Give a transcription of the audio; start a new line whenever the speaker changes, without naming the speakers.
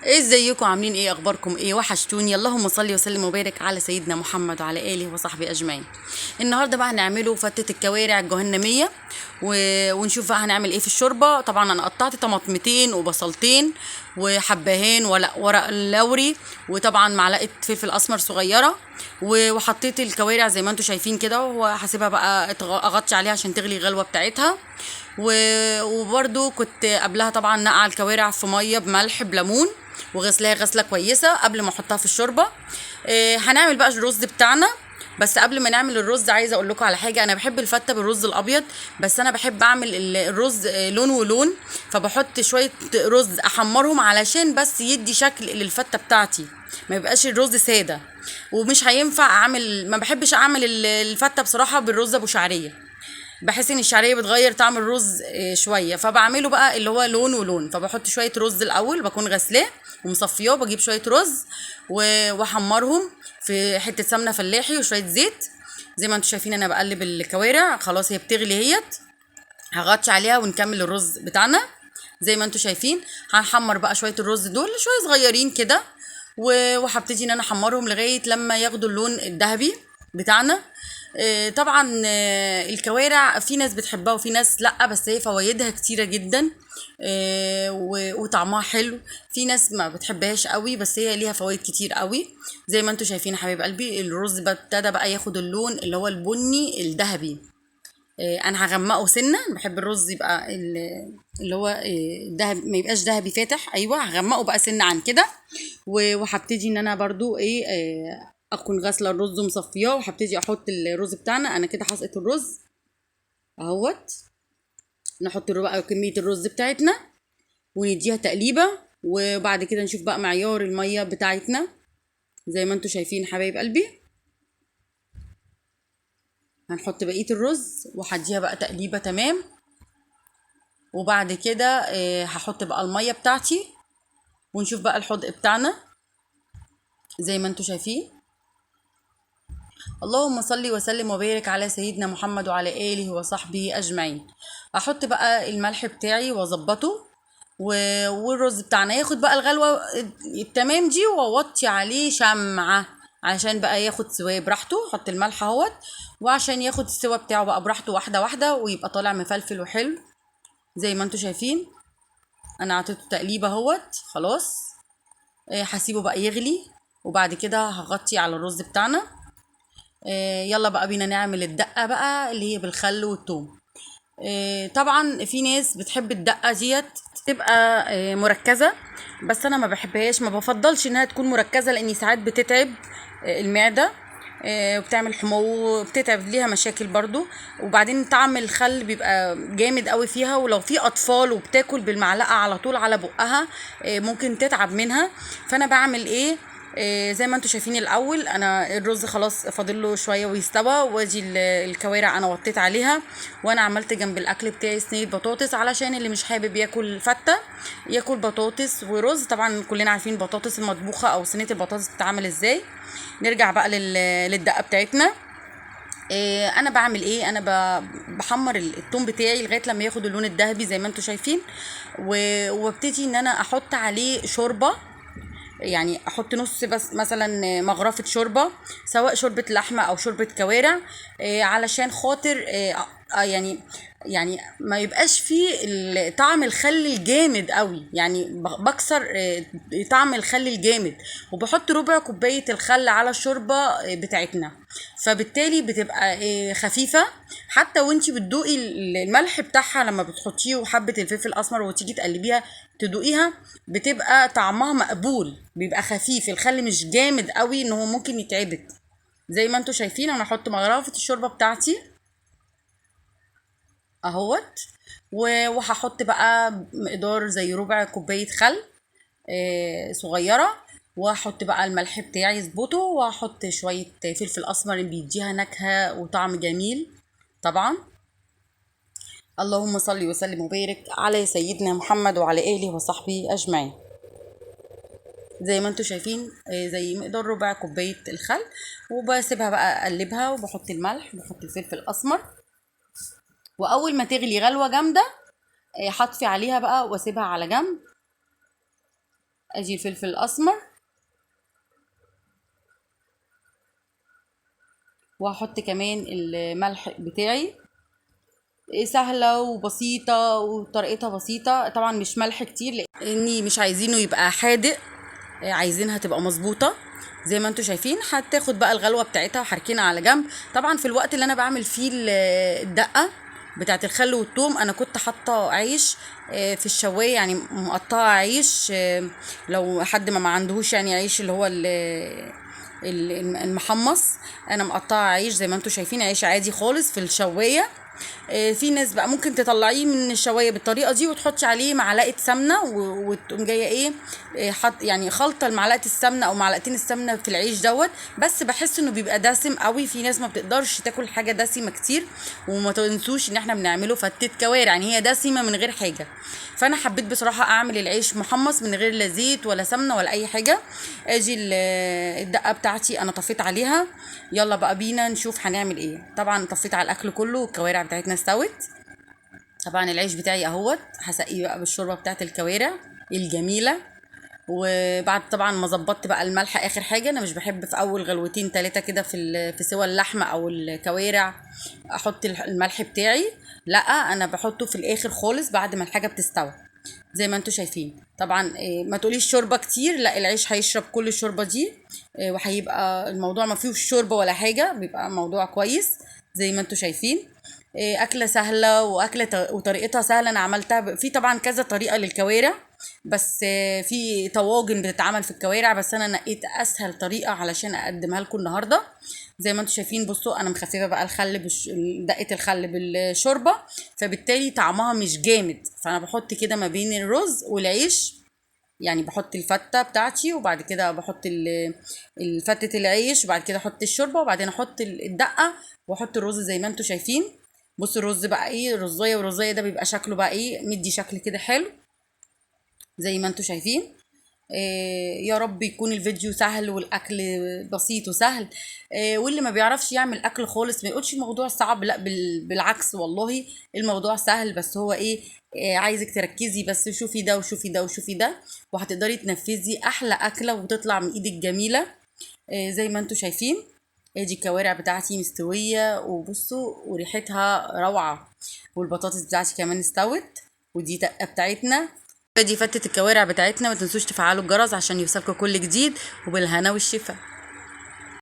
ايه ازيكم عاملين ايه اخباركم ايه وحشتوني. اللهم صل وسلم وبارك على سيدنا محمد وعلى اله وصحبه اجمعين. النهارده بقى هنعمله فتة الكوارع الجهنمية و... ونشوف بقى هنعمل ايه في الشوربة. طبعا انا قطعت طماطمتين وبصلتين وحبهان ورق اللوري، وطبعا معلقة فلفل اسمر صغيرة، وحطيت الكوارع زي ما انتم شايفين كده، وهسيبها بقى اغطي عليها عشان تغلي الغلوة بتاعتها. وبرده كنت قبلها طبعا نقع الكوارع في ميه بملح بليمون، وغسلاها غسله كويسه قبل ما احطها في الشوربه. هنعمل بقى الرز بتاعنا. بس قبل ما نعمل الرز عايزه اقول لكم على حاجه، انا بحب الفته بالرز الابيض، بس انا بحب اعمل الرز لون ولون، فبحط شويه رز احمرهم علشان بس يدي شكل للفته بتاعتي، ما يبقاش الرز ساده. ومش هينفع اعمل، ما بحبش اعمل الفته بصراحه بالرز ابو شعريه، بحس ان الشعريه بتغير طعم الرز شويه، فبعمله بقى اللي هو لون ولون. فبحط شويه رز الاول، بكون غسلاه ومصفياه، بجيب شويه رز واحمرهم في حته سمنه فلاحي وشويه زيت. زي ما انتم شايفين انا بقلب الكوارع، خلاص هي بتغلي اهيت، هغطي عليها ونكمل الرز بتاعنا. زي ما انتم شايفين هنحمر بقى شويه الرز دول شويه صغيرين كده، وهبتدي ان انا احمرهم لغايه لما ياخدوا اللون الذهبي بتاعنا. طبعا الكوارع في ناس بتحبها وفي ناس لا، بس هي فوائدها كتيره جدا وطعمها حلو. في ناس ما بتحبهاش قوي، بس هي ليها فوائد كتير قوي. زي ما انتم شايفين يا حبايب قلبي، الرز ابتدى بقى ياخد اللون اللي هو البني الذهبي. انا هغمقه سنه، بحب الرز يبقى اللي هو الذهب، ما يبقاش ذهبي فاتح. ايوه هغمقه بقى سنه عن كده. وهبتدي ان انا برضو ايه اكون غاسله الرز ومصفياه، وهبتدي احط الرز بتاعنا. انا كده حسقت الرز اهوت. نحط بقى كميه الرز بتاعتنا ونديها تقليبه، وبعد كده نشوف بقى معيار الميه بتاعتنا. زي ما انتم شايفين حبايب قلبي، هنحط بقيه الرز وهديها بقى تقليبه تمام. وبعد كده هحط بقى الميه بتاعتي ونشوف بقى الحدق بتاعنا زي ما انتم شايفين. اللهم صل وسلم وبارك على سيدنا محمد وعلى اله وصحبه اجمعين. احط بقى الملح بتاعي واظبطه، والرز بتاعنا ياخد بقى الغلوه التمام دي، واوطي عليه شمعه عشان بقى ياخد سواه براحته. احط الملح اهوت، وعشان ياخد السوا بتاعه بقى براحته واحده واحده، ويبقى طالع مفلفل وحلو زي ما انتم شايفين. انا عطيته تقليبه اهوت خلاص. هسيبه بقى يغلي، وبعد كده هغطي على الرز بتاعنا. يلا بقى بينا نعمل الدقة بقى اللي هي بالخل والثوم. طبعا في ناس بتحب الدقة ديت تبقى مركزة، بس انا ما بحبهاش، ما بفضلش انها تكون مركزة، لاني ساعات بتتعب المعدة، وبتعمل حمو وبتتعب، ليها مشاكل برضو. وبعدين طعم الخل بيبقى جامد قوي فيها، ولو في اطفال وبتاكل بالمعلقة على طول على بقها ممكن تتعب منها. فانا بعمل ايه؟ زي ما انتم شايفين الاول انا الرز خلاص فاضل له شويه ويستوى، وادي الكوارع انا وطيت عليها. وانا عملت جنب الاكل بتاعي صينيه بطاطس، علشان اللي مش حابب ياكل فته ياكل بطاطس ورز. طبعا كلنا عارفين البطاطس المطبوخه او صينيه البطاطس بتتعمل ازاي. نرجع بقى للدقه بتاعتنا. انا بعمل ايه؟ انا بحمر الثوم بتاعي لغايه لما ياخد اللون الذهبي زي ما انتم شايفين، وابتدي ان انا احط عليه شوربه. يعني احط نص بس مثلا مغرفة شوربة، سواء شوربة لحمة او شوربة كوارع، علشان خاطر يعني ما يبقاش فيه طعم الخل الجامد قوي، يعني بكسر طعم الخل الجامد. وبحط ربع كوباية الخل على الشوربة بتاعتنا، فبالتالي بتبقى خفيفة. حتى وانتي بتدوقي الملح بتاعها لما بتحطيه وحبة الفلفل الاسمر وتيجي تقلبيها تدوقيها، بتبقى طعمها مقبول، بيبقى خفيف الخل مش جامد قوي ان هو ممكن يتعبك. زي ما انتوا شايفين انا هحط مغرفة الشوربة بتاعتي اهوت. وهحط بقى مقدار زي ربع كوباية خل صغيرة، واحط بقى الملح بتاعي يظبطه، واحط شوية فلفل اسمر اللي بيديها نكهة وطعم جميل طبعا. اللهم صل وسلم وبارك على سيدنا محمد وعلى اله وصحبه اجمعين. زي ما انتوا شايفين زي مقدار ربع كوبايه الخل، وبسيبها بقى اقلبها، وبحط الملح وبحط الفلفل الاسمر. واول ما تغلي غلوه جامده هطفي عليها بقى واسيبها على جنب. ادي الفلفل الاسمر، وهحط كمان الملح بتاعي. سهلة وبسيطة وطريقتها بسيطة، طبعا مش ملح كتير لاني مش عايزينه يبقى حادق، عايزينها تبقى مظبوطة. زي ما انتوا شايفين هتاخد بقى الغلوة بتاعتها وحركينها على جنب. طبعا في الوقت اللي انا بعمل فيه الدقة بتاعت الخل والثوم انا كنت حاطة عيش في الشواية، يعني مقطعة عيش، لو حد ما عندهوش يعني عيش اللي هو المحمص، انا مقطعه عيش زي ما انتوا شايفين، عيش عادي خالص في الشوايه. في ناس بقى ممكن تطلعيه من الشوايه بالطريقه دي وتحطي عليه معلقه سمنه وتقوم جايه ايه، حط يعني خلطه معلقه السمنه او معلقتين السمنه في العيش دوت. بس بحس انه بيبقى دسم قوي، في ناس ما بتقدرش تاكل حاجه دسمه كتير. وما تنسوش ان احنا بنعمله فتة كوارع، يعني هي دسمه من غير حاجه. فانا حبيت بصراحه اعمل العيش محمص من غير لا زيت ولا سمنه ولا اي حاجه. اجي الدقه بتاعتي انا طفيت عليها. يلا بقى بينا نشوف هنعمل ايه. طبعا طفيت على الاكل كله والكوارع بتاعتنا استوت. طبعا العيش بتاعي اهوت هسقيه بقى بالشوربه بتاعت الكوارع الجميله. وبعد طبعا ما ظبطت بقى الملح اخر حاجه، انا مش بحب في اول غلوتين 3 كده في سوى اللحمه او الكوارع احط الملح بتاعي. لا، انا بحطه في الاخر خالص بعد ما الحاجه بتستوي. زي ما انتوا شايفين طبعا، ما تقوليش شوربه كتير، لا العيش هيشرب كل الشوربه دي، وهيبقى الموضوع ما فيهوش شوربه ولا حاجه، بيبقى موضوع كويس. زي ما انتوا شايفين اكله سهله واكله وطريقتها سهله. انا عملتها في طبعا كذا طريقه للكوارع، بس في طواجن بتتعمل في الكوارع، بس انا نقيت اسهل طريقه علشان اقدمها لكم النهارده. زي ما انتم شايفين بصوا انا مخففه بقى الخل دقه الخل بالشوربه، فبالتالي طعمها مش جامد. فانا بحط كده ما بين الرز والعيش، يعني بحط الفته بتاعتي وبعد كده بحط الفتة العيش وبعد كده احط الشوربه وبعدين احط الدقه واحط الرز زي ما انتم شايفين. بصوا الرز بقى ايه، رزايه ورزايه، ده بيبقى شكله بقى ايه، مدي شكل كده حلو زي ما انتم شايفين. يا رب يكون الفيديو سهل والاكل بسيط وسهل. واللي ما بيعرفش يعمل اكل خالص ما يقولش الموضوع صعب، لا بالعكس والله الموضوع سهل. بس هو ايه، عايزك تركزي بس، شوفي ده وشوفي ده وشوفي ده، وهتقدري تنفذي احلى اكله وتطلع من ايدك جميله. زي ما انتم شايفين ادي الكوارع بتاعتي مستويه وبصوا وريحتها روعه، والبطاطس بتاعتي كمان استوت، ودي دقه بتاعتنا. دي فتة الكوارع بتاعتنا. ما تنسوش تفعلوا الجرس عشان يوصلكوا كل جديد، وبالهنا والشفا.